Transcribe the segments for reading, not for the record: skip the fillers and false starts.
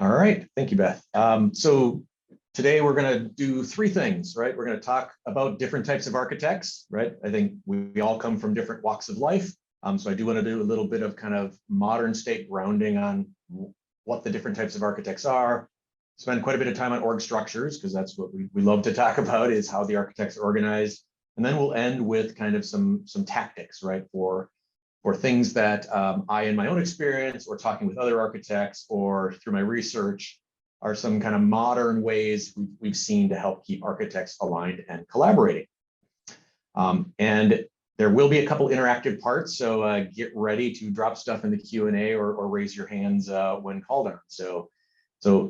All right, thank you, Beth. So today we're going to do three things, right? We're going to talk about different types of architects, right? I think we all come from different walks of life. So I do want to do a little bit of kind of modern state grounding on what the different types of architects are. Spend quite a bit of time on org structures because that's what we love to talk about, is how the architects are organized. And then we'll end with kind of some tactics, right, for things that I, in my own experience, or talking with other architects, or through my research, are some kind of modern ways we've seen to help keep architects aligned and collaborating. And there will be a couple interactive parts, so get ready to drop stuff in the Q&A or raise your hands when called on. So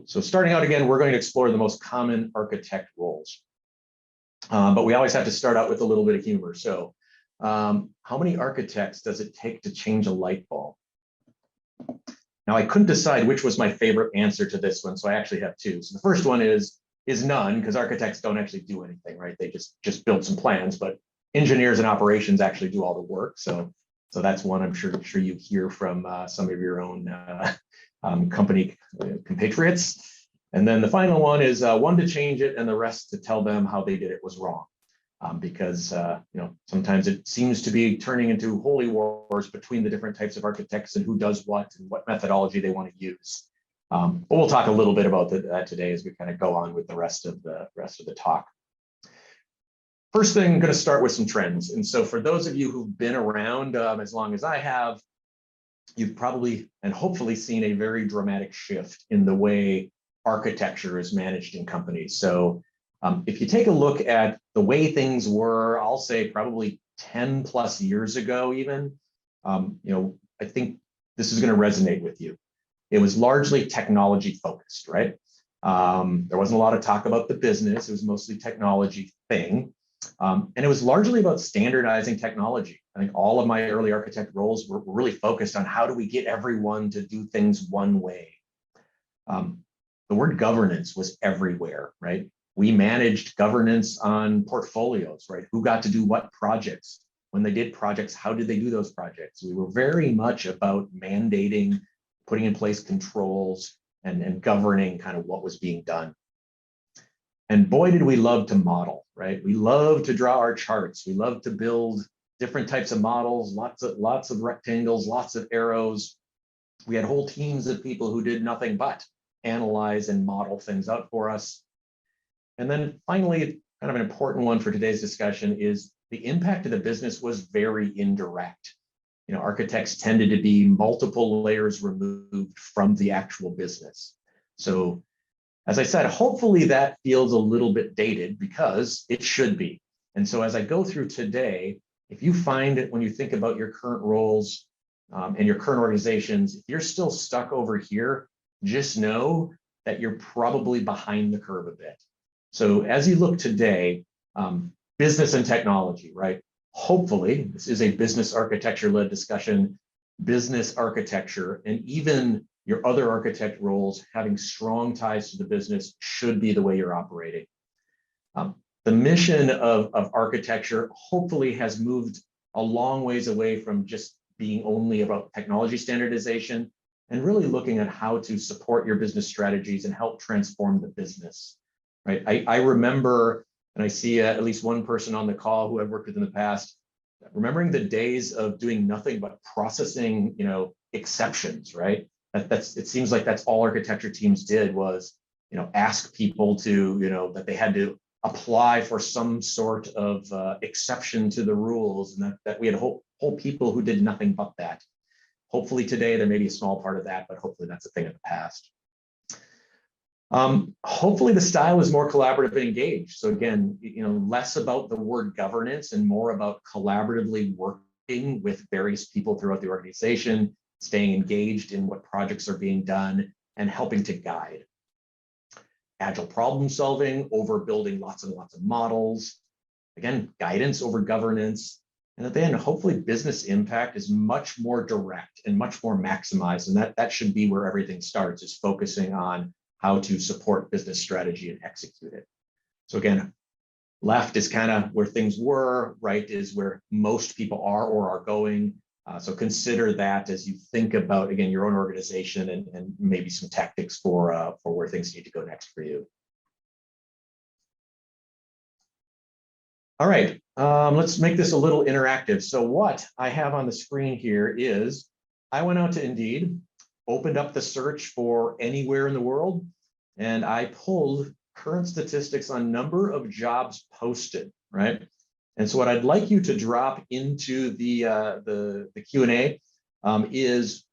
starting out again, we're going to explore the most common architect roles. But we always have to start out with a little bit of humor. So how many architects does it take to change a light bulb? Now, I couldn't decide which was my favorite answer to this one, so I actually have two. So the first one is none, because architects don't actually do anything, right? They just build some plans, but engineers and operations actually do all the work. So that's one I'm sure you hear from some of your own company compatriots. And then the final one is one to change it and the rest to tell them how they did it was wrong. Because sometimes it seems to be turning into holy wars between the different types of architects and who does what and what methodology they want to use. But we'll talk a little bit about that today as we kind of go on with the rest of the talk. First thing, I'm going to start with some trends. And so for those of you who've been around as long as I have, you've probably and hopefully seen a very dramatic shift in the way architecture is managed in companies. So if you take a look at the way things were, I'll say probably 10 plus years ago even, I think this is going to resonate with you. It was largely technology focused, right? There wasn't a lot of talk about the business. It was mostly technology thing. And it was largely about standardizing technology. I think all of my early architect roles were really focused on how do we get everyone to do things one way. The word governance was everywhere, right? We managed governance on portfolios, right? Who got to do what projects? When they did projects, how did they do those projects? We were very much about mandating, putting in place controls, and governing kind of what was being done. And boy, did we love to model, right? We love to draw our charts. We love to build different types of models, lots of rectangles, lots of arrows. We had whole teams of people who did nothing but analyze and model things out for us. And then finally, kind of an important one for today's discussion is the impact of the business was very indirect. Architects tended to be multiple layers removed from the actual business. So as I said, hopefully that feels a little bit dated because it should be. And so as I go through today, if you find it when you think about your current roles and your current organizations, if you're still stuck over here, just know that you're probably behind the curve a bit. So as you look today, business and technology, right? Hopefully, this is a business architecture-led discussion, business architecture, and even your other architect roles having strong ties to the business should be the way you're operating. The mission of architecture hopefully has moved a long ways away from just being only about technology standardization and really looking at how to support your business strategies and help transform the business. Right. I remember, and I see at least one person on the call who I've worked with in the past, remembering the days of doing nothing but processing, exceptions, right? It seems like that's all architecture teams did was, ask people to, that they had to apply for some sort of exception to the rules, and that we had whole people who did nothing but that. Hopefully today there may be a small part of that, but hopefully that's a thing of the past. Hopefully the style is more collaborative and engaged. So again, less about the word governance and more about collaboratively working with various people throughout the organization, staying engaged in what projects are being done and helping to guide. Agile problem solving over building lots and lots of models. Again, guidance over governance. And at the end, hopefully business impact is much more direct and much more maximized. And that should be where everything starts, is focusing on how to support business strategy and execute it. So again, left is kind of where things were, right is where most people are or are going. So consider that as you think about, again, your own organization and maybe some tactics for where things need to go next for you. All right, let's make this a little interactive. So what I have on the screen here is I went out to Indeed, opened up the search for anywhere in the world, and I pulled current statistics on number of jobs posted, right? And so what I'd like you to drop into the Q&A is,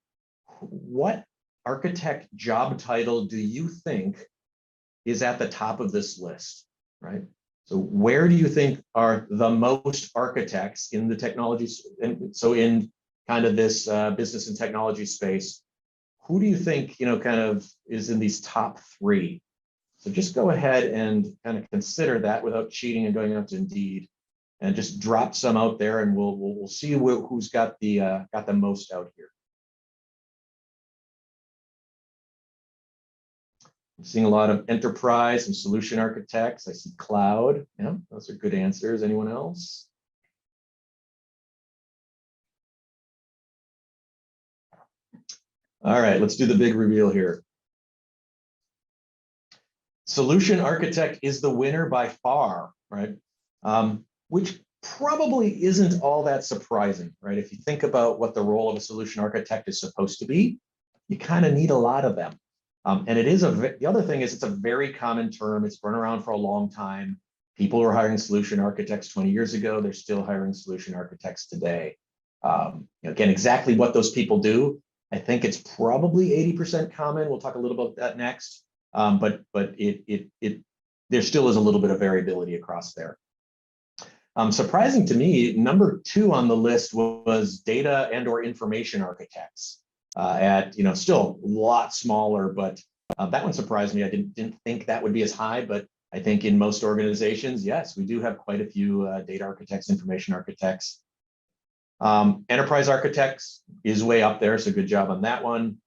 what architect job title do you think is at the top of this list, right? So where do you think are the most architects in the technologies? And so in kind of this business and technology space, who do you think, kind of is in these top 3? So just go ahead and kind of consider that without cheating and going out to Indeed, and just drop some out there, and we'll see who's got the most out here. I'm seeing a lot of enterprise and solution architects. I see cloud. Yeah, those are good answers. Anyone else? All right, let's do the big reveal here. Solution architect is the winner by far, right? Which probably isn't all that surprising, right? If you think about what the role of a solution architect is supposed to be, you kind of need a lot of them. And it is the other thing is it's a very common term. It's run around for a long time. People were hiring solution architects 20 years ago. They're still hiring solution architects today. Again, exactly what those people do, I think it's probably 80% common. We'll talk a little about that next. But there still is a little bit of variability across there. Surprising to me, number 2 on the list was data and/or information architects. At still a lot smaller, but that one surprised me. I didn't think that would be as high, but I think in most organizations, yes, we do have quite a few data architects, information architects. Enterprise architects is way up there, so good job on that one.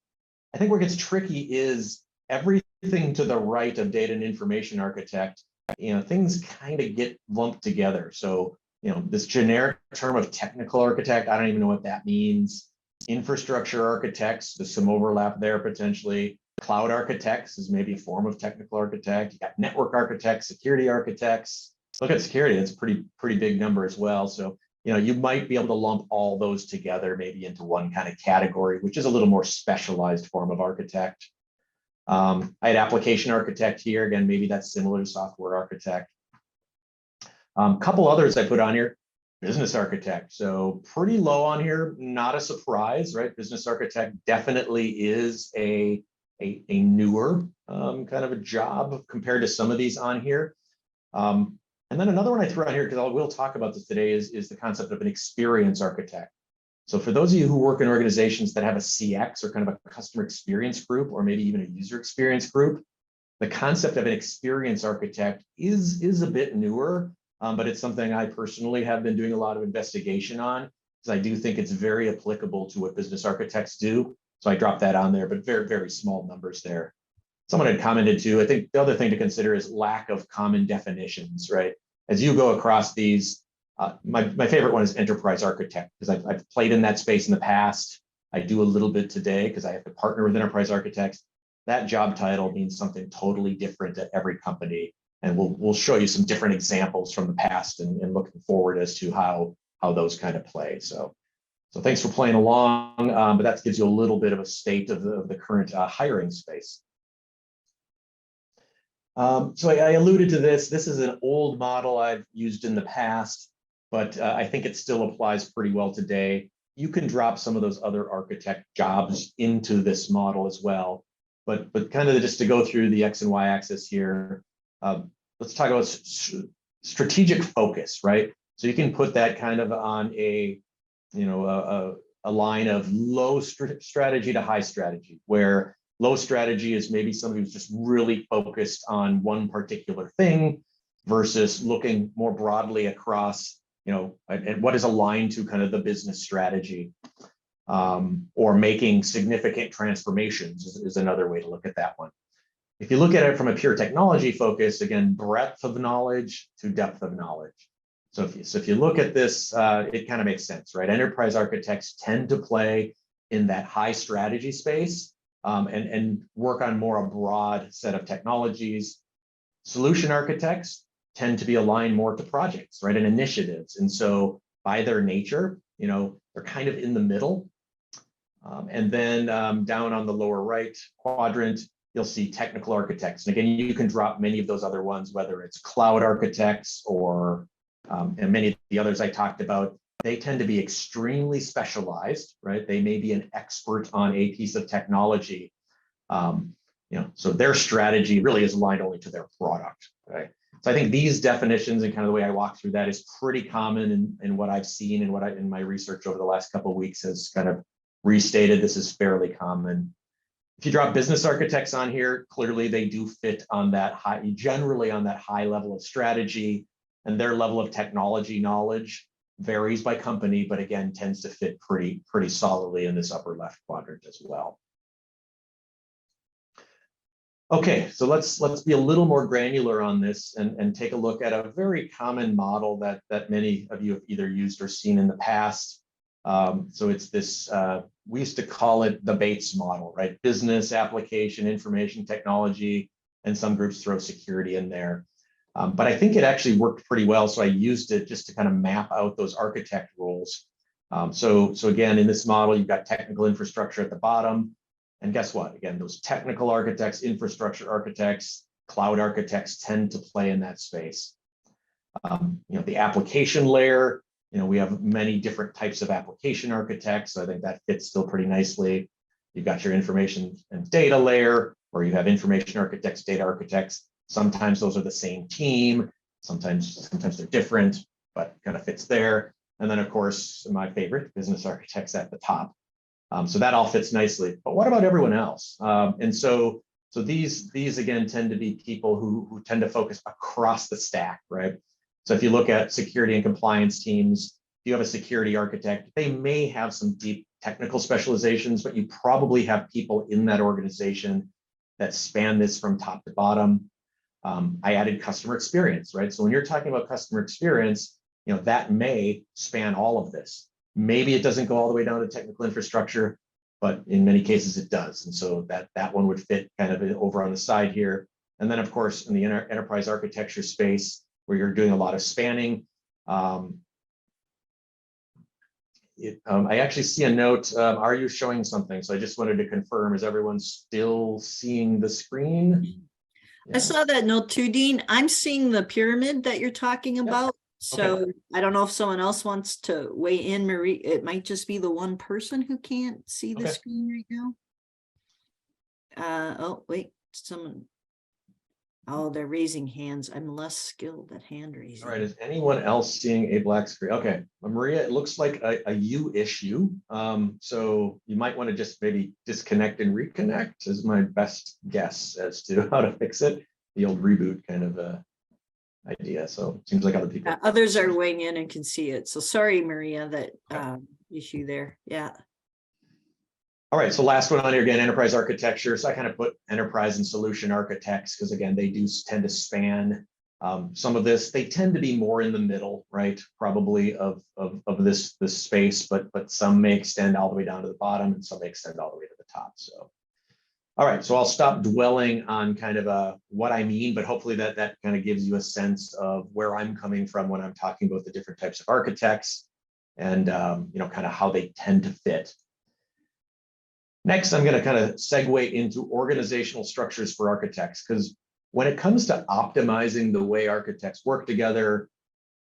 I think where it gets tricky is everything to the right of data and information architect. Things kind of get lumped together. So this generic term of technical architect, I don't even know what that means. Infrastructure architects, there's some overlap there potentially. Cloud architects is maybe a form of technical architect. You got network architects, security architects. Look at security, that's a pretty big number as well. So you might be able to lump all those together maybe into one kind of category, which is a little more specialized form of architect. I had application architect here. Again, maybe that's similar to software architect. Couple others I put on here. Business architect, so pretty low on here, not a surprise, right? Business architect definitely is a newer kind of a job compared to some of these on here. And then another one I threw on here, because we'll talk about this today, is the concept of an experience architect. So for those of you who work in organizations that have a CX or kind of a customer experience group, or maybe even a user experience group, the concept of an experience architect is a bit newer. But it's something I personally have been doing a lot of investigation on, because I do think it's very applicable to what business architects do. So I dropped that on there, but very, very small numbers there. Someone had commented too, I think the other thing to consider is lack of common definitions, right? As you go across these, my favorite one is enterprise architect, because I've played in that space in the past. I do a little bit today because I have to partner with enterprise architects. That job title means something totally different at every company. And we'll show you some different examples from the past and looking forward as to how those kind of play. So thanks for playing along, but that gives you a little bit of a state of the current hiring space. So I alluded to this. This is an old model I've used in the past, but I think it still applies pretty well today. You can drop some of those other architect jobs into this model as well. But kind of just to go through the X and Y axis here, let's talk about strategic focus, right? So you can put that kind of on a line of low strategy to high strategy, where low strategy is maybe somebody who's just really focused on one particular thing versus looking more broadly across, and what is aligned to kind of the business strategy, or making significant transformations is another way to look at that one. If you look at it from a pure technology focus, again, breadth of knowledge to depth of knowledge. So if you look at this, it kind of makes sense, right? Enterprise architects tend to play in that high strategy space, and work on more a broad set of technologies. Solution architects tend to be aligned more to projects, right, and initiatives. And so by their nature, they're kind of in the middle. And then down on the lower right quadrant, you'll see technical architects. And again, you can drop many of those other ones, whether it's cloud architects or and many of the others I talked about. They tend to be extremely specialized, right? They may be an expert on a piece of technology. So their strategy really is aligned only to their product, right? So I think these definitions and kind of the way I walk through that is pretty common in what I've seen and in my research over the last couple of weeks has kind of restated this is fairly common. If you drop business architects on here, clearly they do fit on that high, generally on that high level of strategy, and their level of technology knowledge varies by company, but again, tends to fit pretty solidly in this upper left quadrant as well. Okay, so let's be a little more granular on this and take a look at a very common model that many of you have either used or seen in the past. So it's this, we used to call it the Bates model, right? Business, application, information technology, and some groups throw security in there. But I think it actually worked pretty well. So I used it just to kind of map out those architect roles. So again, in this model, you've got technical infrastructure at the bottom. And guess what? Again, those technical architects, infrastructure architects, cloud architects tend to play in that space. The application layer, we have many different types of application architects. So I think that fits still pretty nicely. You've got your information and data layer, or you have information architects, data architects. Sometimes those are the same team. Sometimes they're different, but kind of fits there. And then, of course, my favorite, business architects at the top. So that all fits nicely. But what about everyone else? And so these again tend to be people who tend to focus across the stack, right? So if you look at security and compliance teams, if you have a security architect, they may have some deep technical specializations, but you probably have people in that organization that span this from top to bottom. I added customer experience, right? So when you're talking about customer experience, that may span all of this. Maybe it doesn't go all the way down to technical infrastructure, but in many cases it does. And so that one would fit kind of over on the side here. And then, of course, in the enterprise architecture space, where you're doing a lot of spanning, I actually see a note, are you showing something? So I just wanted to confirm, is everyone still seeing the screen? Yeah. I saw that note too, Dean. I'm seeing the pyramid that you're talking about. So okay. I don't know if someone else wants to weigh in, Marie. It might just be the one person who can't see the screen right now. Oh, wait, someone. Oh, they're raising hands. I'm less skilled at hand raising. All right, is anyone else seeing a black screen? Okay, Maria, it looks like a you issue. So you might want to just maybe disconnect and reconnect is my best guess as to how to fix it. The old reboot kind of idea. So it seems like other people. Others are weighing in and can see it. So sorry, Maria, that issue there. Yeah. All right, so last one on here again, enterprise architecture. So I kind of put enterprise and solution architects because again, they do tend to span some of this. They tend to be more in the middle, right? Probably of this space, but some may extend all the way down to the bottom and some may extend all the way to the top. So, all right, so I'll stop dwelling on kind of what I mean, but hopefully that kind of gives you a sense of where I'm coming from when I'm talking about the different types of architects and kind of how they tend to fit. Next, I'm going to kind of segue into organizational structures for architects, because when it comes to optimizing the way architects work together,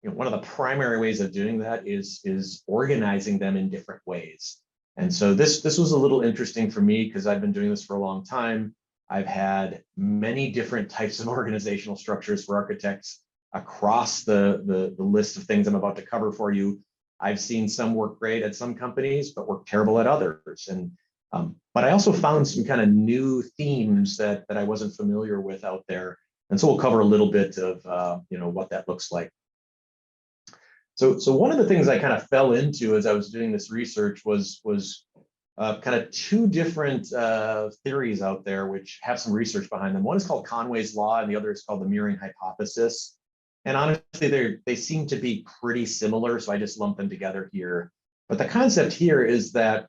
one of the primary ways of doing that is organizing them in different ways. And so this was a little interesting for me because I've been doing this for a long time. I've had many different types of organizational structures for architects across the list of things I'm about to cover for you. I've seen some work great at some companies, but work terrible at others. But I also found some kind of new themes that I wasn't familiar with out there. And so we'll cover a little bit of what that looks like. So one of the things I kind of fell into as I was doing this research was kind of two different theories out there which have some research behind them. One is called Conways Law and the other is called the mirroring hypothesis. And honestly, they seem to be pretty similar, so I just lump them together here. But the concept here is that,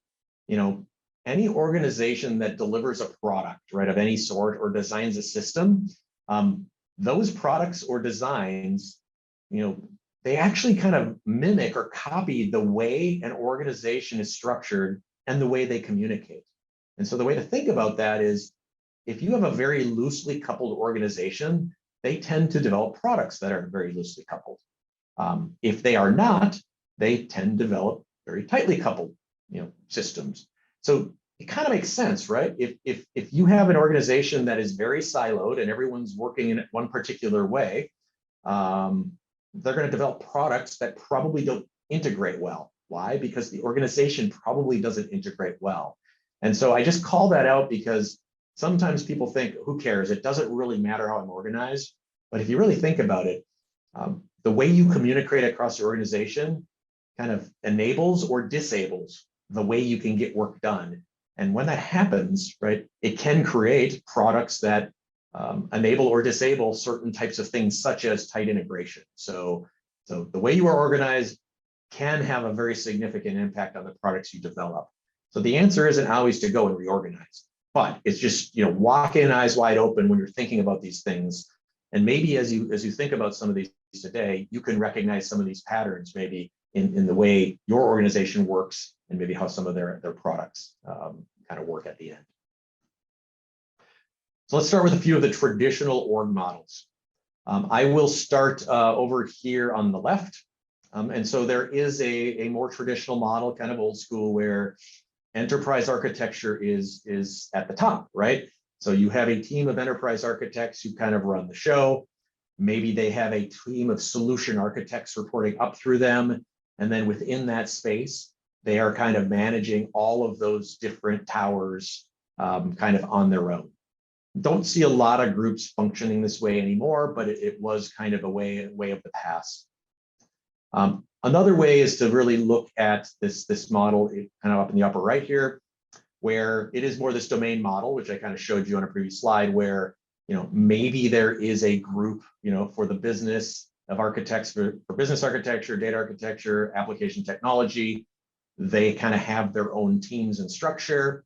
you know, any organization that delivers a product, right, of any sort or designs a system, those products or designs, you know, they actually kind of mimic or copy the way an organization is structured and the way they communicate. And so the way to think about that is, if you have a very loosely coupled organization, they tend to develop products that are very loosely coupled. If they are not, they tend to develop very tightly coupled, you know, systems. So it kind of makes sense, right? If you have an organization that is very siloed and everyone's working in it one particular way, they're going to develop products that probably don't integrate well. Why? Because the organization probably doesn't integrate well. And so I just call that out because sometimes people think, who cares? It doesn't really matter how I'm organized. But if you really think about it, the way you communicate across your organization kind of enables or disables the way you can get work done. And when that happens, right, it can create products that enable or disable certain types of things, such as tight integration. So the way you are organized can have a very significant impact on the products you develop. So the answer isn't always to go and reorganize, but it's just, you know, walk in eyes wide open when you're thinking about these things. And maybe as you think about some of these today, you can recognize some of these patterns maybe in the way your organization works and maybe how some of their products kind of work at the end. So let's start with a few of the traditional org models. I will start over here on the left. And so there is a more traditional model, kind of old school, where enterprise architecture is at the top, right? So you have a team of enterprise architects who kind of run the show. Maybe they have a team of solution architects reporting up through them. And then within that space, they are kind of managing all of those different towers kind of on their own. Don't see a lot of groups functioning this way anymore, but it was kind of a way of the past. Another way is to really look at this model kind of up in the upper right here, where it is more this domain model, which I kind of showed you on a previous slide, where, you know, maybe there is a group, you know, for the business of architects for business architecture, data architecture, application technology. They kind of have their own teams and structure.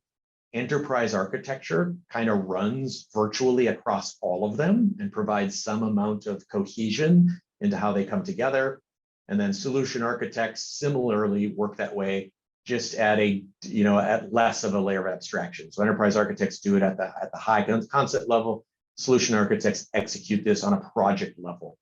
Enterprise architecture kind of runs virtually across all of them and provides some amount of cohesion into how they come together. And then solution architects similarly work that way, just at at less of a layer of abstraction. So enterprise architects do it at the high concept level. Solution architects execute this on a project level.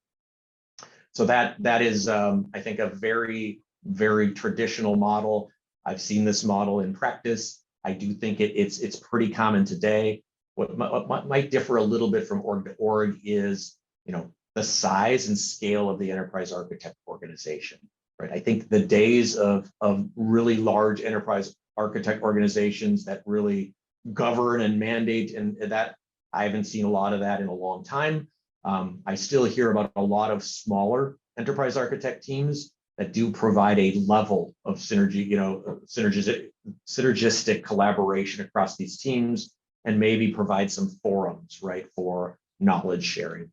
So that is, I think, a very, very traditional model. I've seen this model in practice. I do think it's pretty common today. What might differ a little bit from org to org is, you know, the size and scale of the enterprise architect organization, right? I think the days of really large enterprise architect organizations that really govern and mandate, and that I haven't seen a lot of that in a long time. I still hear about a lot of smaller enterprise architect teams that do provide a level of synergy, you know, synergistic collaboration across these teams, and maybe provide some forums, right, for knowledge sharing.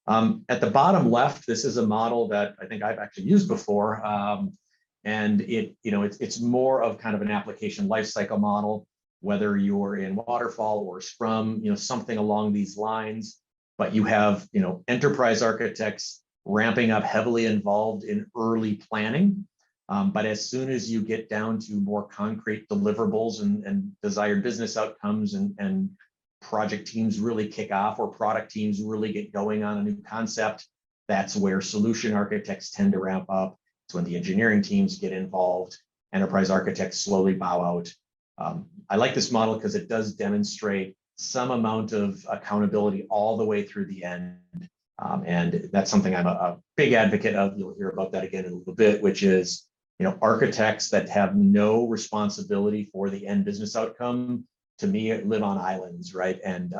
At the bottom left, this is a model that I think I've actually used before, and it's more of kind of an application lifecycle model, whether you're in waterfall or Scrum, you know, something along these lines. But you have, you know, enterprise architects ramping up, heavily involved in early planning. But as soon as you get down to more concrete deliverables and desired business outcomes and project teams really kick off, or product teams really get going on a new concept, that's where solution architects tend to ramp up. It's when the engineering teams get involved. Enterprise architects slowly bow out. I like this model because it does demonstrate some amount of accountability all the way through the end. And that's something I'm a big advocate of. You'll hear about that again in a little bit, which is, you know, architects that have no responsibility for the end business outcome, to me, live on islands, right? And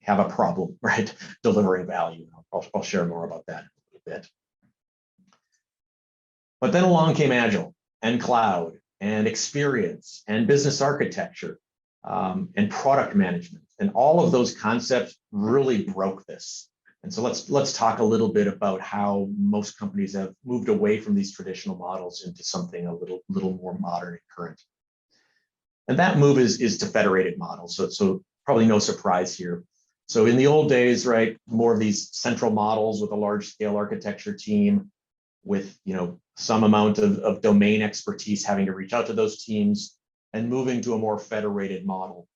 have a problem, right? Delivering value. I'll share more about that in a little bit. But then along came Agile and cloud and experience and business architecture and product management. And all of those concepts really broke this. And so let's talk a little bit about how most companies have moved away from these traditional models into something a little more modern and current. And that move is to federated models. So probably no surprise here. So in the old days, right, more of these central models with a large scale architecture team with, some amount of domain expertise having to reach out to those teams and moving to a more federated model.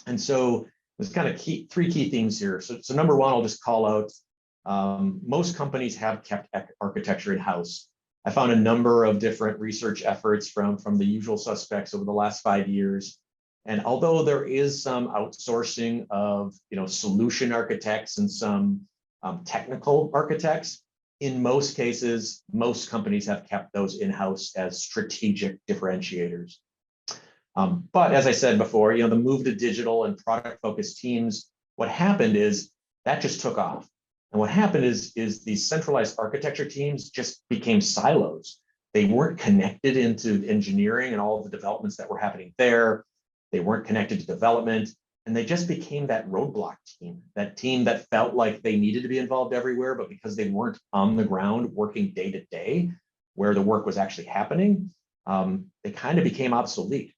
And so there's kind of three key themes here. So number one, I'll just call out, most companies have kept architecture in-house. I found a number of different research efforts from the usual suspects over the last 5 years. And although there is some outsourcing of solution architects and some technical architects, in most cases, most companies have kept those in-house as strategic differentiators. But as I said before, the move to digital and product-focused teams, what happened is that just took off. And what happened is these centralized architecture teams just became silos. They weren't connected into engineering and all of the developments that were happening there. They weren't connected to development, and they just became that roadblock team, that team that felt like they needed to be involved everywhere, but because they weren't on the ground working day to day where the work was actually happening, they kind of became obsolete.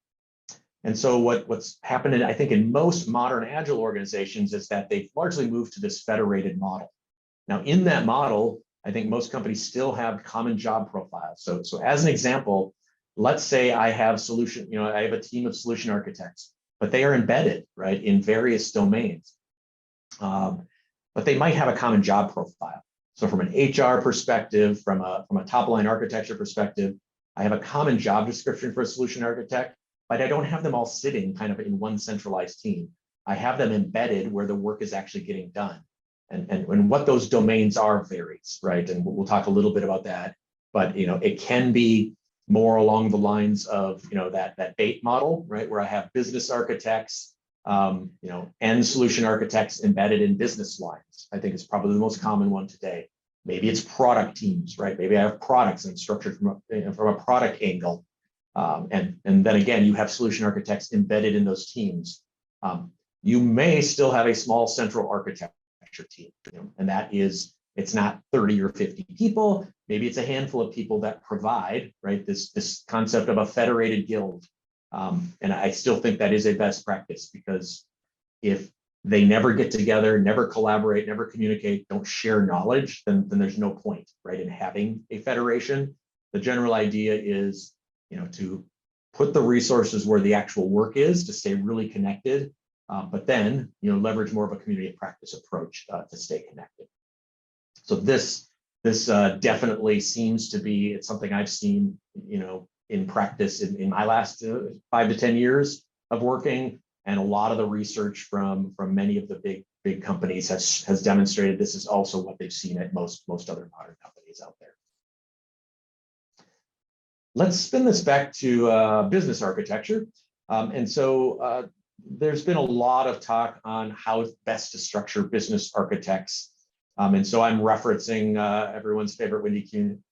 And so what's happened, I think, in most modern agile organizations is that they've largely moved to this federated model. Now, in that model, I think most companies still have common job profiles. So as an example, let's say I have I have a team of solution architects, but they are embedded, right, in various domains. But they might have a common job profile. So from an HR perspective, from a top line architecture perspective, I have a common job description for a solution architect, but I don't have them all sitting kind of in one centralized team. I have them embedded where the work is actually getting done. And what those domains are varies, right? And we'll talk a little bit about that. But it can be more along the lines of that BATE model, right, where I have business architects, and solution architects embedded in business lines. I think it's probably the most common one today. Maybe it's product teams, right? Maybe I have products and structured from a product angle, and then again you have solution architects embedded in those teams. You may still have a small central architecture team, and that is, it's not 30 or 50 people. Maybe it's a handful of people that provide, right, this concept of a federated guild. And I still think that is a best practice, because if they never get together, never collaborate, never communicate, don't share knowledge, then there's no point, right, in having a federation. The general idea is, to put the resources where the actual work is, to stay really connected, but then, leverage more of a community of practice approach to stay connected. So this definitely seems to be, it's something I've seen, in practice in my last 5 to 10 years of working, and a lot of the research from many of the big companies has demonstrated this is also what they've seen at most other modern companies out there. Let's spin this back to business architecture, and so there's been a lot of talk on how best to structure business architects. And so I'm referencing everyone's favorite Wendy Kuhn,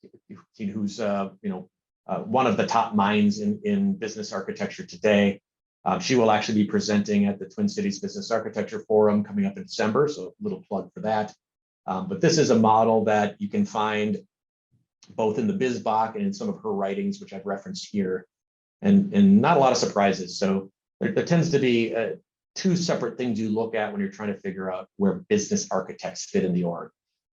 who's one of the top minds in business architecture today. She will actually be presenting at the Twin Cities Business Architecture Forum coming up in December, so a little plug for that. But this is a model that you can find both in the BizBoc and in some of her writings, which I've referenced here, and not a lot of surprises. So there tends to be two separate things you look at when you're trying to figure out where business architects fit in the org.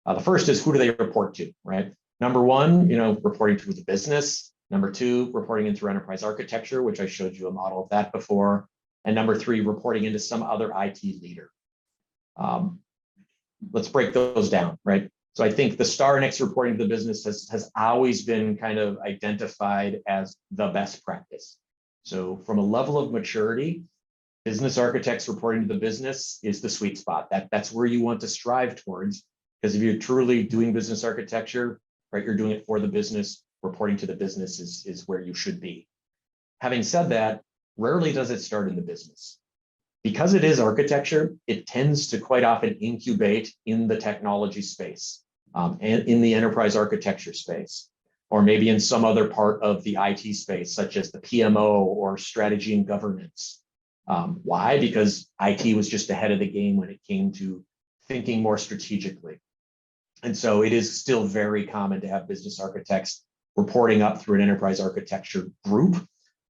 The first is, who do they report to, right? Number one, reporting to the business. Number two, reporting into enterprise architecture, which I showed you a model of that before. And number three, reporting into some other IT leader. Let's break those down, right? So I think the star next to reporting to the business has always been kind of identified as the best practice. So from a level of maturity, business architects reporting to the business is the sweet spot. That's where you want to strive towards, because if you're truly doing business architecture, right, you're doing it for the business. Reporting to the business is where you should be. Having said that, rarely does it start in the business. Because it is architecture, it tends to quite often incubate in the technology space, and in the enterprise architecture space, or maybe in some other part of the IT space, such as the PMO or strategy and governance. Why? Because IT was just ahead of the game when it came to thinking more strategically. And so it is still very common to have business architects reporting up through an enterprise architecture group,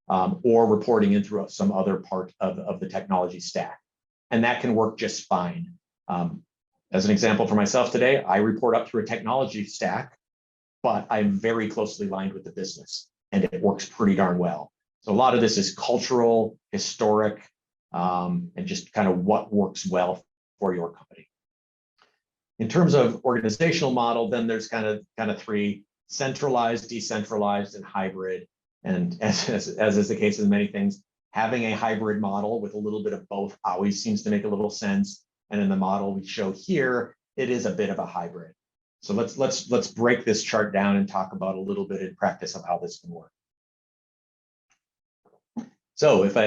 or reporting in through some other part of the technology stack. And that can work just fine. As an example for myself today, I report up through a technology stack, but I'm very closely aligned with the business, and it works pretty darn well. So a lot of this is cultural, historic, and just kind of what works well for your company. In terms of organizational model, then there's kind of three: centralized, decentralized, and hybrid. And as is the case in many things, having a hybrid model with a little bit of both always seems to make a little sense. And in the model we show here, it is a bit of a hybrid. So let's break this chart down and talk about a little bit in practice of how this can work. So if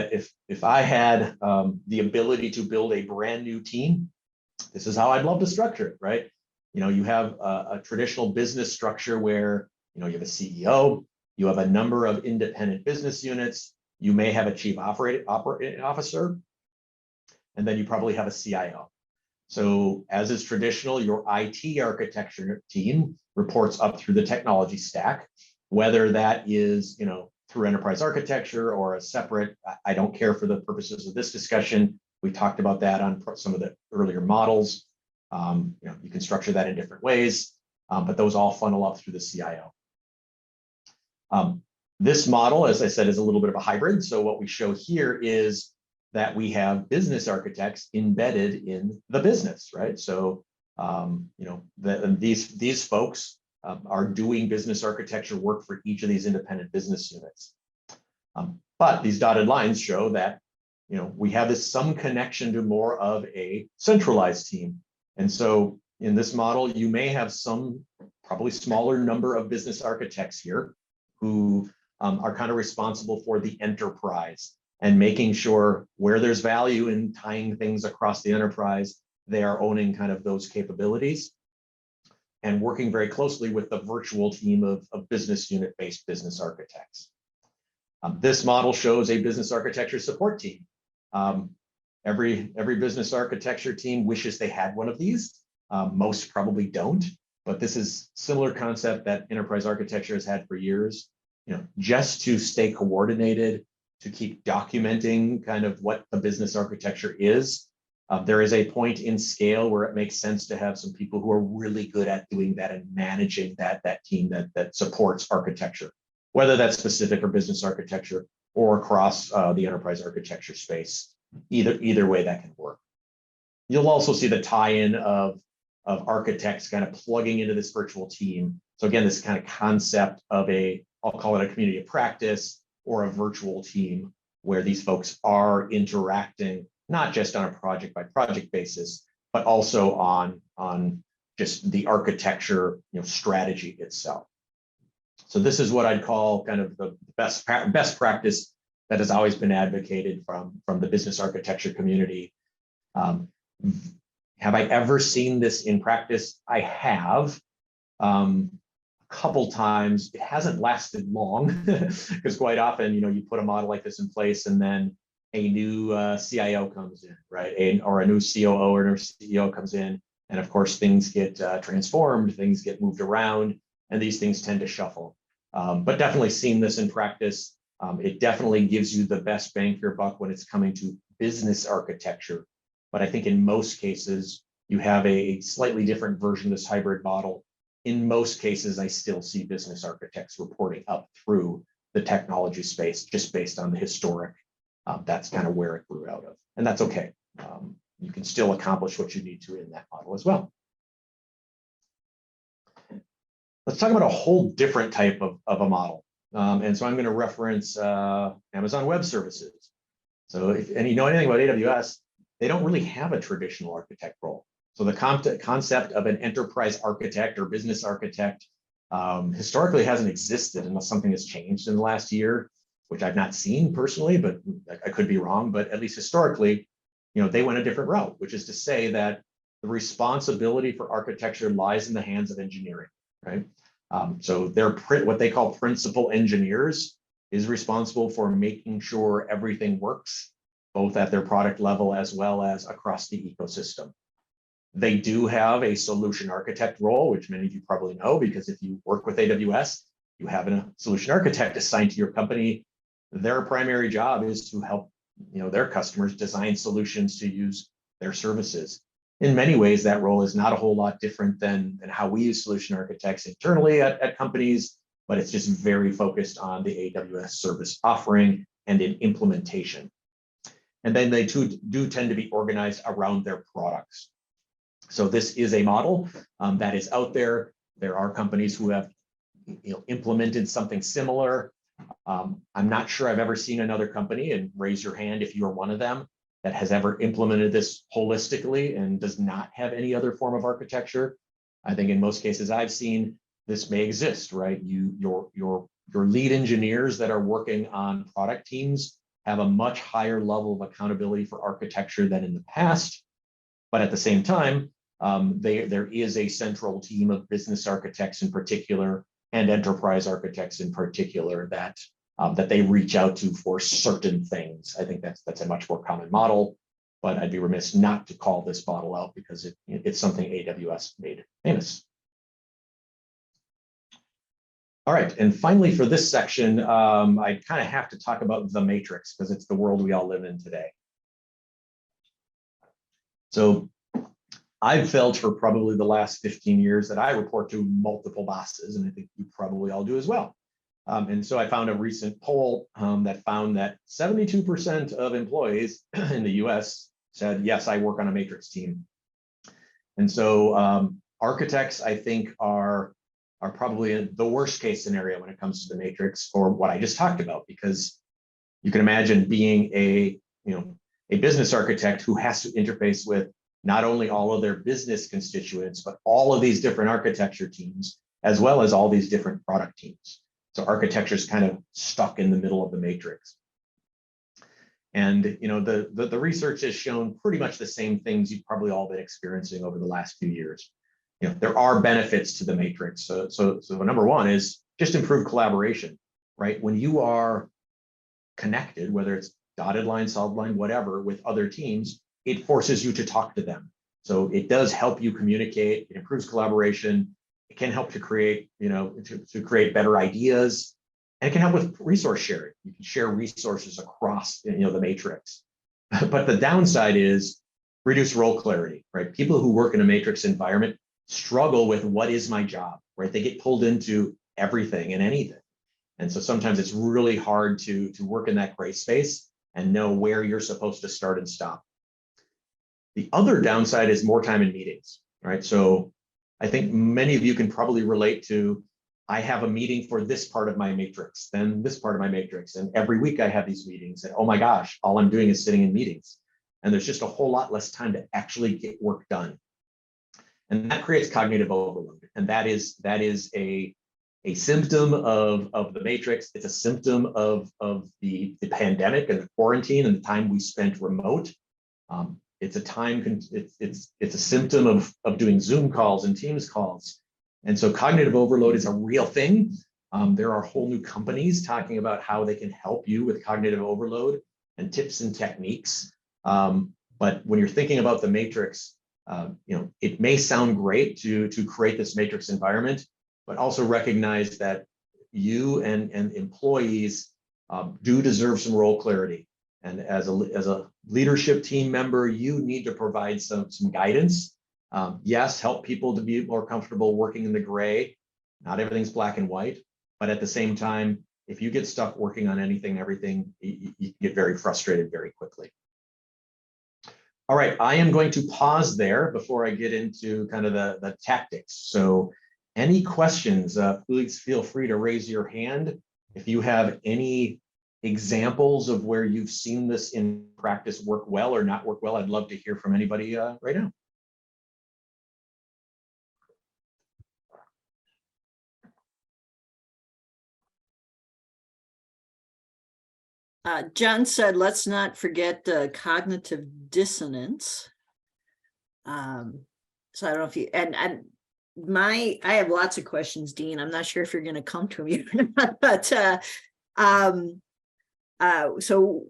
I had the ability to build a brand new team, this is how I'd love to structure it, right? You have a traditional business structure where you have a CEO, you have a number of independent business units, you may have a chief operating officer, and then you probably have a CIO. So as is traditional, your IT architecture team reports up through the technology stack, whether that is through enterprise architecture or a separate. I don't care for the purposes of this discussion. We talked about that on some of the earlier models. You can structure that in different ways, but those all funnel up through the CIO. This model, as I said, is a little bit of a hybrid. So what we show here is that we have business architects embedded in the business, right? So these folks are doing business architecture work for each of these independent business units. But these dotted lines show that we have some connection to more of a centralized team. And so in this model, you may have some probably smaller number of business architects here who are kind of responsible for the enterprise and making sure where there's value in tying things across the enterprise, they are owning kind of those capabilities and working very closely with the virtual team of business unit-based business architects. This model shows a business architecture support team. Every business architecture team wishes they had one of these. Most probably don't, but this is similar concept that enterprise architecture has had for years. Just to stay coordinated, to keep documenting kind of what the business architecture is. There is a point in scale where it makes sense to have some people who are really good at doing that and managing that team that supports architecture, whether that's specific or business architecture or across the enterprise architecture space. Either way that can work. You'll also see the tie-in of architects kind of plugging into this virtual team. So again, this kind of concept of I'll call it a community of practice or a virtual team where these folks are interacting not just on a project by project basis, but also on just the architecture strategy itself. So this is what I'd call kind of the best practice that has always been advocated from the business architecture community. Have I ever seen this in practice? I have. A couple times. It hasn't lasted long because quite often, you put a model like this in place and then a new CIO comes in, right? Or a new COO or a new CEO comes in. And of course, things get transformed, things get moved around, and these things tend to shuffle. But definitely seen this in practice. It definitely gives you the best bang for your buck when it's coming to business architecture. But I think in most cases, you have a slightly different version of this hybrid model. In most cases, I still see business architects reporting up through the technology space, just based on the historic. That's kind of where it grew out of. And that's okay. You can still accomplish what you need to in that model as well. Let's talk about a whole different type of a model. And so I'm going to reference Amazon Web Services. So and you know anything about AWS, they don't really have a traditional architect role. So the concept of an enterprise architect or business architect historically hasn't existed unless something has changed in the last year, which I've not seen personally, but I could be wrong. But at least historically, they went a different route, which is to say that the responsibility for architecture lies in the hands of engineering, right? So they're what they call principal engineers is responsible for making sure everything works, both at their product level as well as across the ecosystem. They do have a solution architect role, which many of you probably know, because if you work with AWS, you have a solution architect assigned to your company. Their primary job is to help their customers design solutions to use their services. In many ways, that role is not a whole lot different than how we use solution architects internally at companies, but it's just very focused on the AWS service offering and in implementation. And then they do tend to be organized around their products. So this is a model that is out there. There are companies who have implemented something similar. I'm not sure I've ever seen another company, and raise your hand if you're one of them, that has ever implemented this holistically and does not have any other form of architecture. I think in most cases I've seen, this may exist, right? Your lead engineers that are working on product teams have a much higher level of accountability for architecture than in the past. But at the same time, there is a central team of business architects in particular and enterprise architects in particular that they reach out to for certain things. I think that's a much more common model, but I'd be remiss not to call this model out because it's something AWS made famous. All right, and finally for this section, I kind of have to talk about the matrix because it's the world we all live in today. So I've felt for probably the last 15 years that I report to multiple bosses, and I think you probably all do as well. And so I found a recent poll that found that 72% of employees in the US said, yes, I work on a matrix team. And so architects, I think, are probably in the worst case scenario when it comes to the matrix for what I just talked about, because you can imagine being a business architect who has to interface with not only all of their business constituents, but all of these different architecture teams, as well as all these different product teams. So architecture is kind of stuck in the middle of the matrix. And the research has shown pretty much the same things you've probably all been experiencing over the last few years. There are benefits to the matrix. So number one is just improved collaboration, right? When you are connected, whether it's dotted line, solid line, whatever, with other teams, it forces you to talk to them. So it does help you communicate, it improves collaboration, it can help to create, to create better ideas, and it can help with resource sharing. You can share resources across, the matrix. But the downside is reduced role clarity, right? People who work in a matrix environment struggle with what is my job, right? They get pulled into everything and anything. And so sometimes it's really hard to work in that gray space and know where you're supposed to start and stop. The other downside is more time in meetings, right? So I think many of you can probably relate to, I have a meeting for this part of my matrix, then this part of my matrix. And every week I have these meetings and oh my gosh, all I'm doing is sitting in meetings. And there's just a whole lot less time to actually get work done. And that creates cognitive overload. And that is a symptom of the matrix. It's a symptom of the pandemic and the quarantine and the time we spent remote. It's a symptom of doing Zoom calls and Teams calls. And so cognitive overload is a real thing. There are whole new companies talking about how they can help you with cognitive overload and tips and techniques. But when you're thinking about the matrix, it may sound great to create this matrix environment, but also recognize that you and employees do deserve some role clarity. And as a leadership team member, you need to provide some guidance. Yes, help people to be more comfortable working in the gray. Not everything's black and white, but at the same time, if you get stuck working on anything, everything, you get very frustrated very quickly. All right, I am going to pause there before I get into kind of the tactics. So any questions, please feel free to raise your hand. If you have any examples of where you've seen this in practice work well or not work well, I'd love to hear from anybody right now. John said, let's not forget cognitive dissonance. So I don't know if you, and I have lots of questions, Dean. I'm not sure if you're going to come to me or not, but so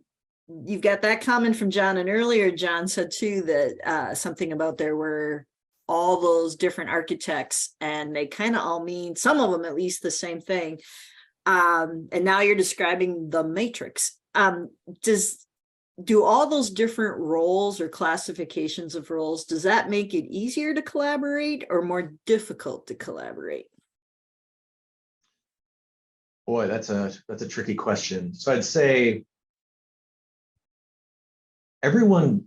you've got that comment from John, and earlier John said too that something about there were all those different architects, and they kind of all mean, some of them at least, the same thing. And now you're describing the matrix. Do all those different roles or classifications of roles, does that make it easier to collaborate or more difficult to collaborate? Boy, that's a tricky question. So I'd say everyone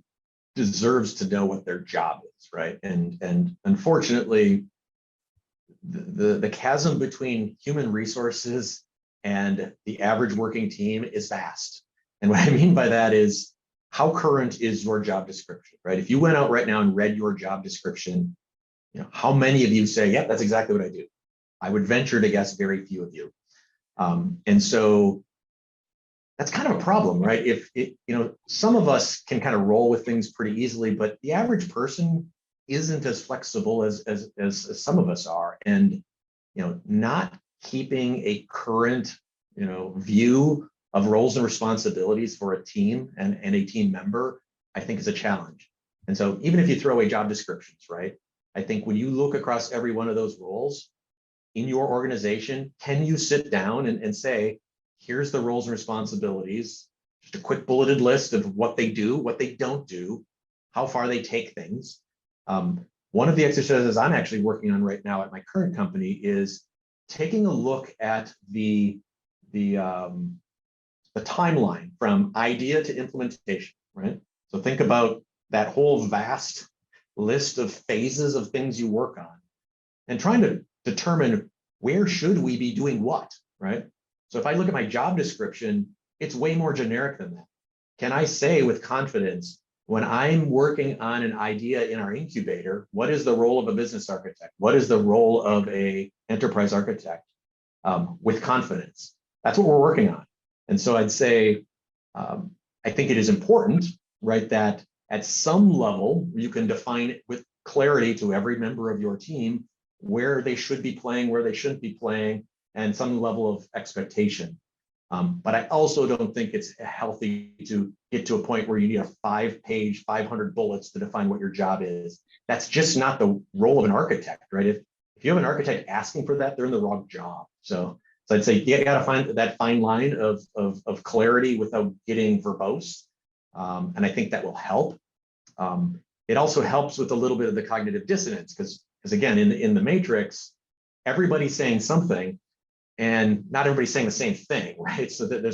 deserves to know what their job is, right? And unfortunately, the chasm between human resources and the average working team is vast. And what I mean by that is, how current is your job description, right? If you went out right now and read your job description, how many of you say, "Yep, that's exactly what I do"? I would venture to guess very few of you. And so that's kind of a problem, right? If some of us can kind of roll with things pretty easily, but the average person isn't as flexible as some of us are. And not keeping a current view of roles and responsibilities for a team and a team member, I think, is a challenge. And so even if you throw away job descriptions, right, I think when you look across every one of those roles in your organization, can you sit down and say, here's the roles and responsibilities, just a quick bulleted list of what they do, what they don't do, how far they take things. One of the exercises I'm actually working on right now at my current company is taking a look at the timeline from idea to implementation, right? So think about that whole vast list of phases of things you work on and trying to determine where should we be doing what, right? So if I look at my job description, it's way more generic than that. Can I say with confidence, when I'm working on an idea in our incubator, what is the role of a business architect? What is the role of an enterprise architect? With confidence. That's what we're working on. And so I'd say, I think it is important, right, that at some level, you can define it with clarity to every member of your team where they should be playing, where they shouldn't be playing, and some level of expectation. But I also don't think it's healthy to get to a point where you need a 5-page, 500 bullets to define what your job is. That's just not the role of an architect, right? If you have an architect asking for that, they're in the wrong job. So I'd say you got to find that fine line of clarity without getting verbose. And I think that will help. It also helps with a little bit of the cognitive dissonance because again, in the matrix, everybody's saying something and not everybody's saying the same thing, right? So that there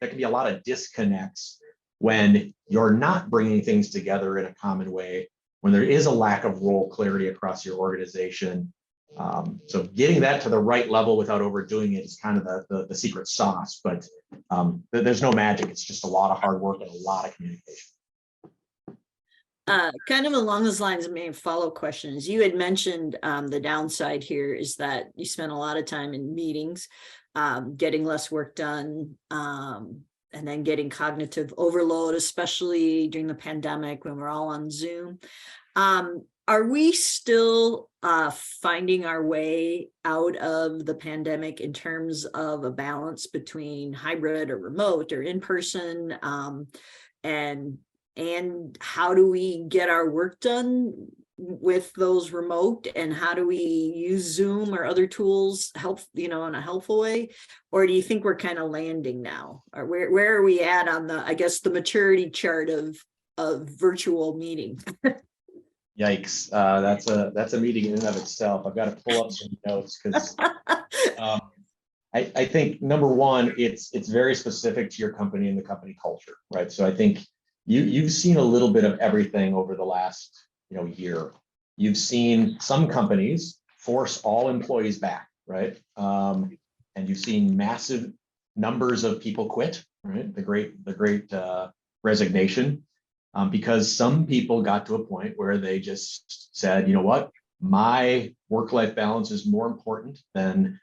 can be a lot of disconnects when you're not bringing things together in a common way, when there is a lack of role clarity across your organization. So getting that to the right level without overdoing it is kind of the secret sauce, but there's no magic. It's just a lot of hard work and a lot of communication. Kind of along those lines, main follow questions. You had mentioned the downside here is that you spend a lot of time in meetings, getting less work done, and then getting cognitive overload, especially during the pandemic when we're all on Zoom. Are we still finding our way out of the pandemic in terms of a balance between hybrid or remote or in person? And how do we get our work done with those remote, and how do we use Zoom or other tools in a helpful way? Or do you think we're kind of landing now? Or where are we at on the maturity chart of virtual meeting? Yikes. That's a meeting in and of itself. I've got to pull up some notes because I think number one, it's very specific to your company and the company culture, right? So I think you've seen a little bit of everything over the last year. You've seen some companies force all employees back, right? And you've seen massive numbers of people quit, right? The great resignation, because some people got to a point where they just said, you know what, my work-life balance is more important than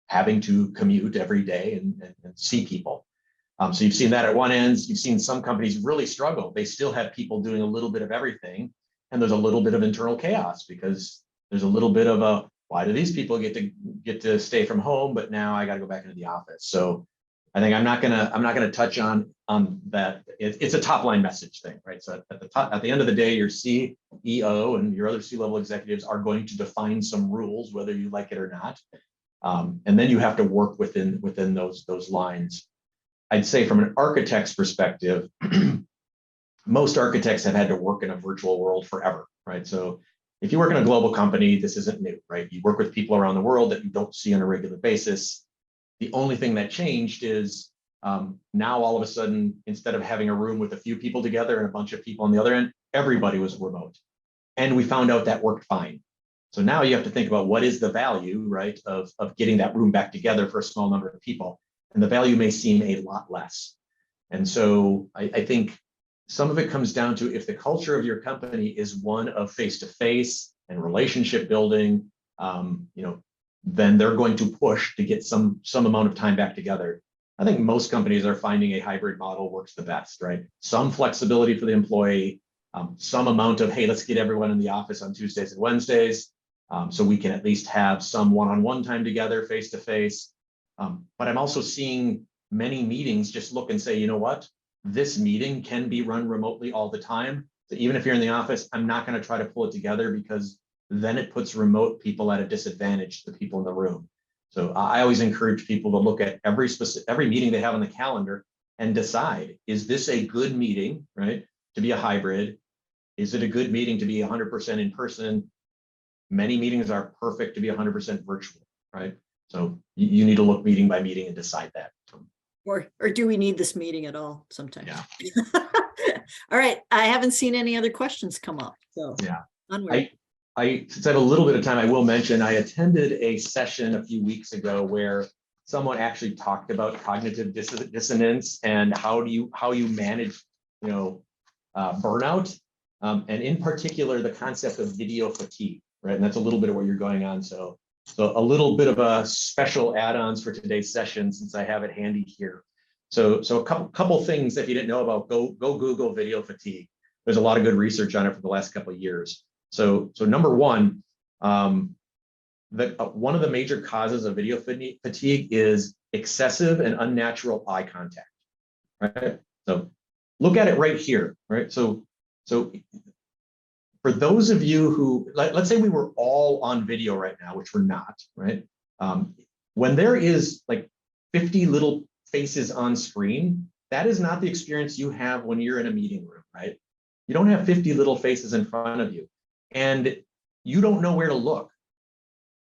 having to commute every day and see people. So you've seen that at one end. You've seen some companies really struggle. They still have people doing a little bit of everything, and there's a little bit of internal chaos because there's a little bit of why do these people get to stay from home, but now I got to go back into the office? So I think I'm not gonna touch on that. It's a top line message thing, right? So at the end of the day, your CEO and your other C-level executives are going to define some rules, whether you like it or not, and then you have to work within those lines. I'd say from an architect's perspective, most architects have had to work in a virtual world forever, right? So if you work in a global company, this isn't new, right? You work with people around the world that you don't see on a regular basis. The only thing that changed is now all of a sudden, instead of having a room with a few people together and a bunch of people on the other end, everybody was remote. And we found out that worked fine. So now you have to think about what is the value, right, of getting that room back together for a small number of people. And the value may seem a lot less. And so I think some of it comes down to if the culture of your company is one of face-to-face and relationship building, then they're going to push to get some amount of time back together. I think most companies are finding a hybrid model works the best, right? Some flexibility for the employee, some amount of, hey, let's get everyone in the office on Tuesdays and Wednesdays, so we can at least have some one-on-one time together, face-to-face. But I'm also seeing many meetings just look and say, you know what? This meeting can be run remotely all the time. So even if you're in the office, I'm not going to try to pull it together because then it puts remote people at a disadvantage to the people in the room. So I always encourage people to look at every meeting they have on the calendar and decide, is this a good meeting, right, to be a hybrid? Is it a good meeting to be 100% in person? Many meetings are perfect to be 100% virtual, right? So you need to look meeting by meeting and decide that. Or do we need this meeting at all sometimes? Yeah. All right. I haven't seen any other questions come up. So yeah. Onward. Since I have a little bit of time, I will mention I attended a session a few weeks ago where someone actually talked about cognitive dissonance and how you manage, burnout, and in particular the concept of video fatigue, right? And that's a little bit of what you're going on. So a little bit of a special add-ons for today's session since I have it handy here. So a couple things that you didn't know about, go Google video fatigue. There's a lot of good research on it for the last couple of years. So number one, one of the major causes of video fatigue is excessive and unnatural eye contact, right? So look at it right here, right? So for those of you who, let's say we were all on video right now, which we're not, right? When there is like 50 little faces on screen, that is not the experience you have when you're in a meeting room, right? You don't have 50 little faces in front of you, and you don't know where to look.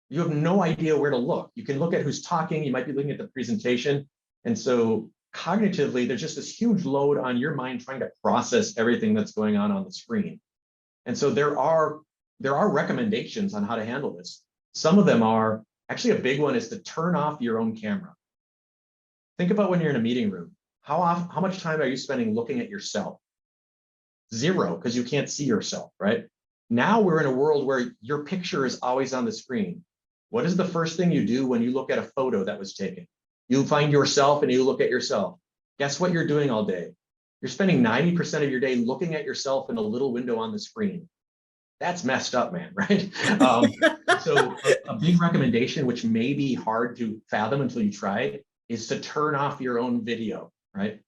You have no idea where to look. You can look at who's talking, you might be looking at the presentation. And so cognitively, there's just this huge load on your mind trying to process everything that's going on the screen. And so there are recommendations on how to handle this. Some of them are, actually a big one is to turn off your own camera. Think about when you're in a meeting room. How much time are you spending looking at yourself? Zero, because you can't see yourself, right? Now we're in a world where your picture is always on the screen. What is the first thing you do when you look at a photo that was taken? You find yourself and you look at yourself. Guess what you're doing all day? You're spending 90% of your day looking at yourself in a little window on the screen. That's messed up, man, right? So a big recommendation, which may be hard to fathom until you try it, is to turn off your own video, right?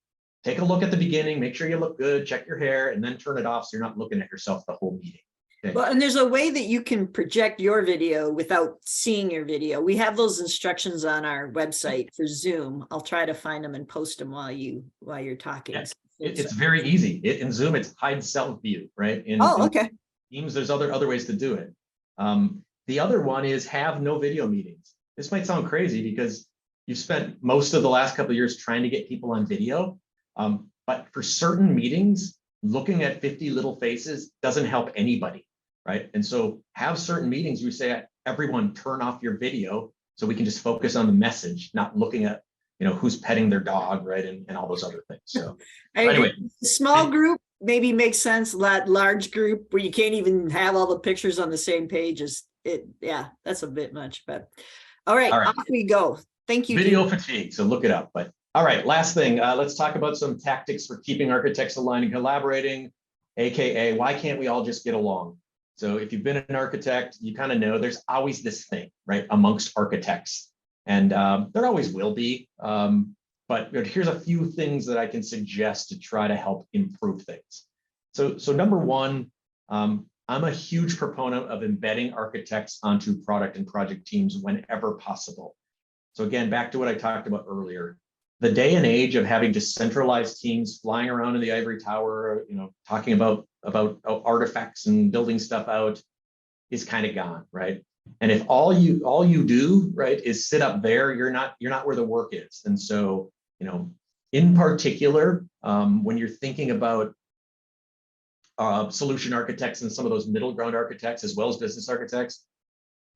Take a look at the beginning, make sure you look good, check your hair, and then turn it off so you're not looking at yourself the whole meeting. Okay? Well, and there's a way that you can project your video without seeing your video. We have those instructions on our website for Zoom. I'll try to find them and post them while you're talking. Yeah. It's very easy. In Zoom, it's hide self view, right? Okay. In Teams, there's other ways to do it. The other one is have no video meetings. This might sound crazy because you've spent most of the last couple of years trying to get people on video. But for certain meetings, looking at 50 little faces doesn't help anybody, right? And so have certain meetings where you say, everyone turn off your video so we can just focus on the message, not looking at, who's petting their dog, right? And all those other things. So anyway. Small group maybe makes sense. Large group where you can't even have all the pictures on the same page that's a bit much, but all right. Off we go. Thank you. Video fatigue, so look it up. But all right, last thing, let's talk about some tactics for keeping architects aligned and collaborating, AKA, why can't we all just get along? So if you've been an architect, you kind of know there's always this thing, right, amongst architects. And there always will be. but here's a few things that I can suggest to try to help improve things. So number one, I'm a huge proponent of embedding architects onto product and project teams whenever possible. So again, back to what I talked about earlier, the day and age of having decentralized teams flying around in the ivory tower, talking about artifacts and building stuff out is kind of gone, right? And if all you do, right, is sit up there, you're not where the work is. And so, in particular, when you're thinking about solution architects and some of those middle ground architects, as well as business architects,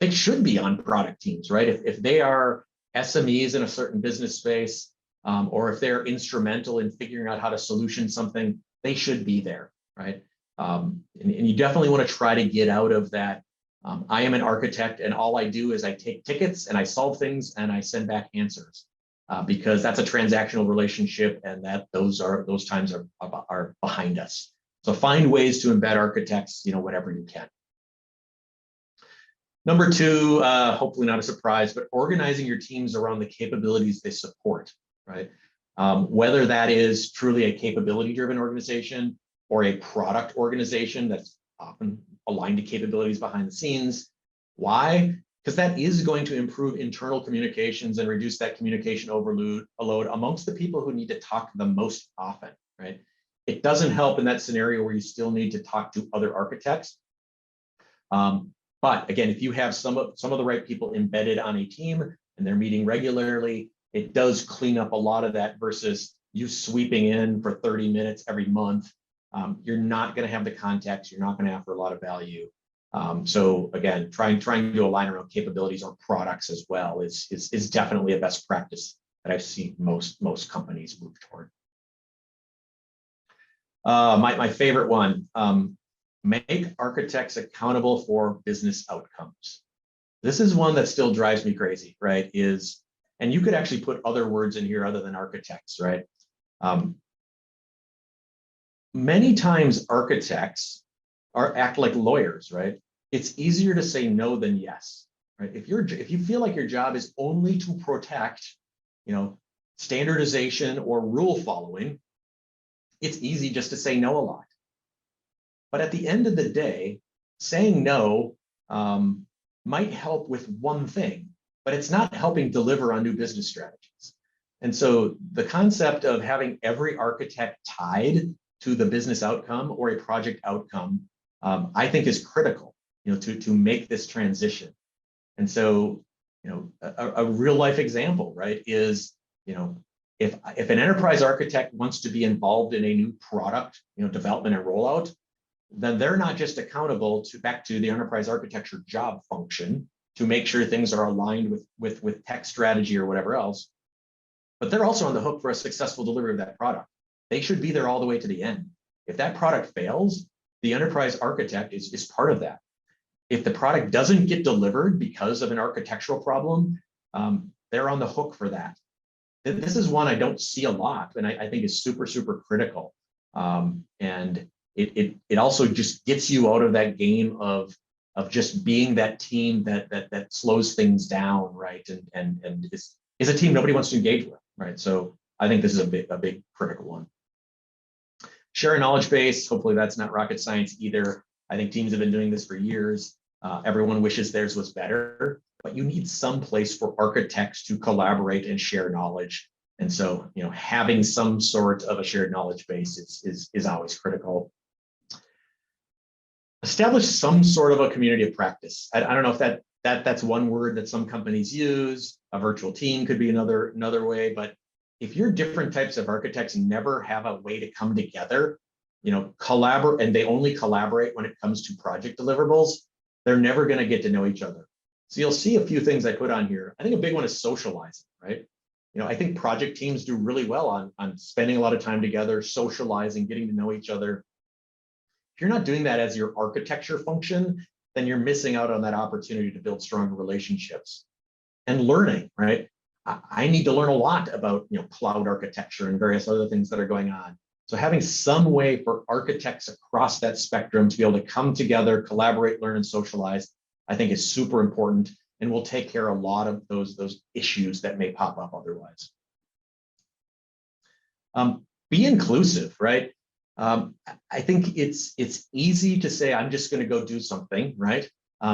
they should be on product teams, right? If they are SMEs in a certain business space, or if they're instrumental in figuring out how to solution something, they should be there, right? And you definitely want to try to get out of that. I am an architect, and all I do is I take tickets and I solve things and I send back answers, because that's a transactional relationship, and those times are behind us. So find ways to embed architects, whatever you can. Number two, hopefully not a surprise, but organizing your teams around the capabilities they support, right? Whether that is truly a capability-driven organization or a product organization that's often aligned to capabilities behind the scenes. Why? Because that is going to improve internal communications and reduce that communication overload amongst the people who need to talk the most often, right? It doesn't help in that scenario where you still need to talk to other architects. But again, if you have some of the right people embedded on a team and they're meeting regularly, it does clean up a lot of that versus you sweeping in for 30 minutes every month. You're not going to have the context. You're not going to offer a lot of value. So again, trying to align around capabilities or products as well is definitely a best practice that I've seen most companies move toward. My favorite one, make architects accountable for business outcomes. This is one that still drives me crazy, right? And you could actually put other words in here other than architects, right? Many times architects act like lawyers, right? It's easier to say no than yes, right? If you feel like your job is only to protect, standardization or rule following, it's easy just to say no a lot. But at the end of the day, saying no might help with one thing, but it's not helping deliver on new business strategies. And so the concept of having every architect tied to the business outcome or a project outcome, I think is critical, to make this transition. And so, a real life example, right, is, if an enterprise architect wants to be involved in a new product, development and rollout, then they're not just accountable back to the enterprise architecture job function to make sure things are aligned with tech strategy or whatever else, but they're also on the hook for a successful delivery of that product. They should be there all the way to the end. If that product fails, the enterprise architect is part of that. If the product doesn't get delivered because of an architectural problem, they're on the hook for that. This is one I don't see a lot, and I think is super, super critical. And it also just gets you out of that game of just being that team that slows things down, right? And is a team nobody wants to engage with, right? So I think this is a big critical one. Share a knowledge base. Hopefully that's not rocket science either. I think teams have been doing this for years. Everyone wishes theirs was better, but you need some place for architects to collaborate and share knowledge. And so, having some sort of a shared knowledge base is always critical. Establish some sort of a community of practice. I don't know if that's one word that some companies use. A virtual team could be another way, but if your different types of architects never have a way to come together, collaborate, and they only collaborate when it comes to project deliverables, they're never going to get to know each other. So you'll see a few things I put on here. I think a big one is socializing, right? I think project teams do really well on spending a lot of time together, socializing, getting to know each other. If you're not doing that as your architecture function, then you're missing out on that opportunity to build stronger relationships. And learning, right? I need to learn a lot about cloud architecture and various other things that are going on. So having some way for architects across that spectrum to be able to come together, collaborate, learn, and socialize, I think is super important, and will take care of a lot of those issues that may pop up otherwise. Be inclusive, right? I think it's easy to say, I'm just going to go do something, right?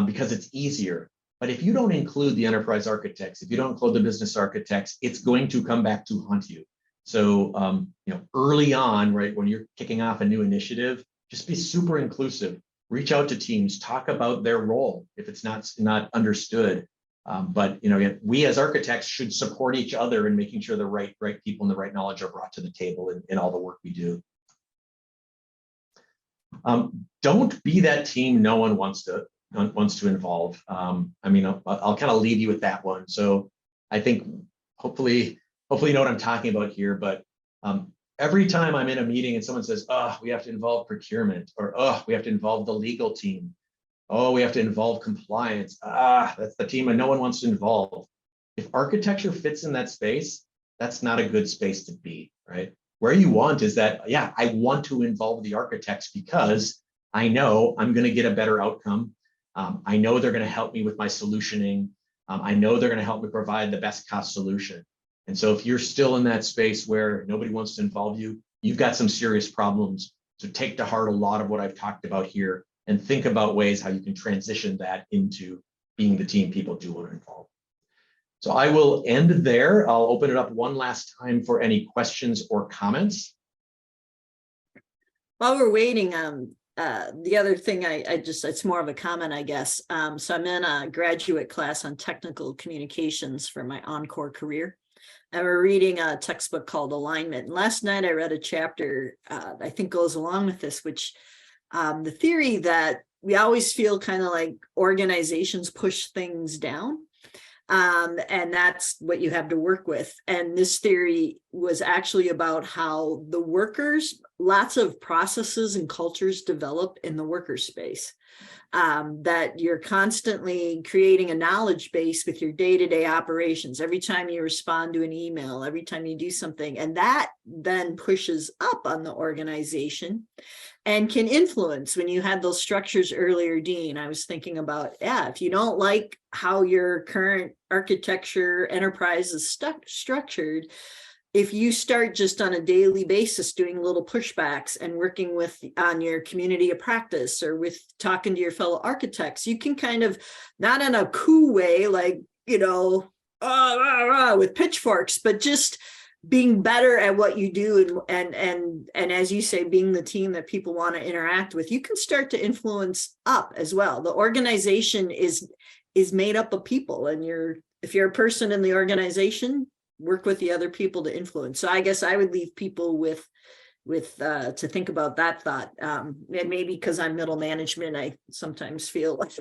Because it's easier. But if you don't include the enterprise architects, if you don't include the business architects, it's going to come back to haunt you. So, early on, right, when you're kicking off a new initiative, just be super inclusive. Reach out to teams, talk about their role if it's not understood. But we as architects should support each other in making sure the right people and the right knowledge are brought to the table in all the work we do. Don't be that team no one wants to involve. I'll kind of leave you with that one. So I think hopefully you know what I'm talking about here. But every time I'm in a meeting and someone says, "Oh, we have to involve procurement," or "Oh, we have to involve the legal team," "Oh, we have to involve compliance," that's the team and no one wants to involve. If architecture fits in that space, that's not a good space to be, right? Where you want is that, yeah, I want to involve the architects because I know I'm going to get a better outcome. I know they're going to help me with my solutioning. I know they're going to help me provide the best cost solution. And so if you're still in that space where nobody wants to involve you, you've got some serious problems. So take to heart a lot of what I've talked about here and think about ways how you can transition that into being the team people do want to involve. So I will end there. I'll open it up one last time for any questions or comments. While we're waiting, the other thing it's more of a comment, I guess. So I'm in a graduate class on technical communications for my encore career. And we're reading a textbook called Alignment. And last night I read a chapter I think goes along with this, which the theory that we always feel kind of like organizations push things down. And that's what you have to work with. And this theory was actually about how the workers, lots of processes and cultures develop in the worker space. That you're constantly creating a knowledge base with your day-to-day operations. Every time you respond to an email, every time you do something, and that then pushes up on the organization and can influence. When you had those structures earlier, Dean, I was thinking about, if you don't like how your current architecture enterprise is structured, if you start just on a daily basis doing little pushbacks and working on your community of practice or with talking to your fellow architects, you can kind of, not in a cool way, like, with pitchforks, but just being better at what you do and as you say, being the team that people want to interact with, you can start to influence up as well. The organization is made up of people, and if you're a person in the organization, work with the other people to influence. So I guess I would leave people with to think about that thought. And maybe because I'm middle management, I sometimes feel like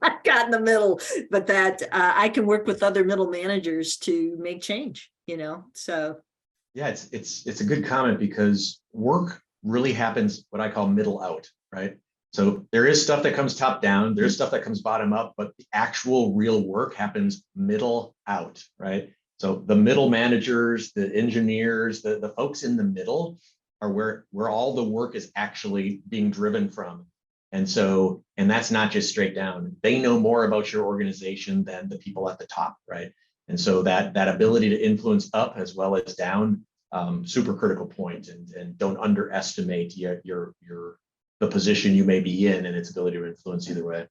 I've got in the middle, but that I can work with other middle managers to make change, so. Yeah, it's a good comment, because work really happens what I call middle out, right? So there is stuff that comes top down, there's stuff that comes bottom up, but the actual real work happens middle out, right? So the middle managers, the engineers, the folks in the middle are where all the work is actually being driven from. And that's not just straight down. They know more about your organization than the people at the top, right? And so that ability to influence up as well as down, super critical point. And don't underestimate the position you may be in and its ability to influence either way.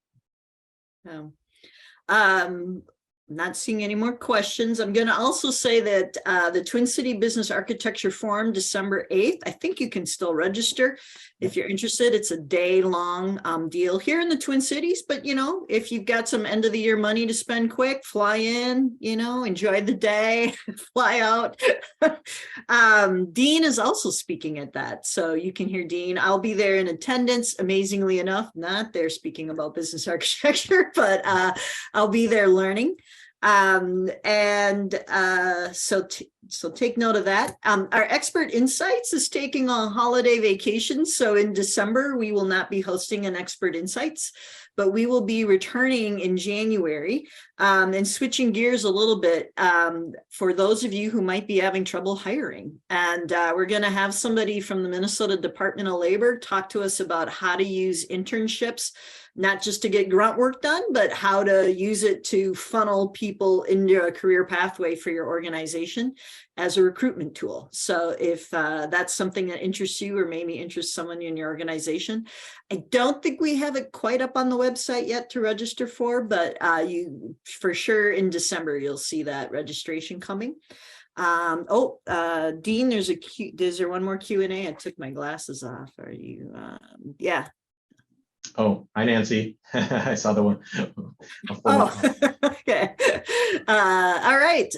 Not seeing any more questions. I'm going to also say that the Twin City Business Architecture Forum, December 8th, I think you can still register if you're interested. It's a day-long deal here in the Twin Cities, but if you've got some end of the year money to spend quick, fly in, enjoy the day, fly out. Dean is also speaking at that, so you can hear Dean. I'll be there in attendance, amazingly enough, not there speaking about business architecture, but I'll be there learning. So take note of that. Our Expert Insights is taking a holiday vacation. So in December, we will not be hosting an Expert Insights, but we will be returning in January, and switching gears a little bit for those of you who might be having trouble hiring. And we're going to have somebody from the Minnesota Department of Labor talk to us about how to use internships, not just to get grunt work done, but how to use it to funnel people into a career pathway for your organization. as a recruitment tool. So if that's something that interests you or maybe interests someone in your organization, I don't think we have it quite up on the website yet to register for, but you for sure in December, you'll see that registration coming. Dean, is there one more Q&A? I took my glasses off. Are you, yeah. Oh, hi, Nancy. I saw the one. Okay. All right.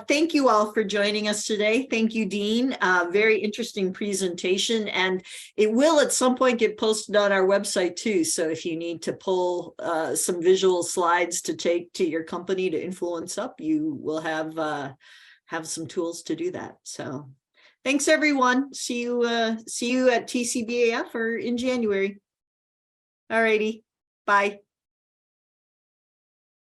Thank you all for joining us today. Thank you, Dean. Very interesting presentation, and it will at some point get posted on our website too. So if you need to pull some visual slides to take to your company to influence up, you will have some tools to do that. So thanks, everyone. See you at TCBAF or in January. All righty. Bye.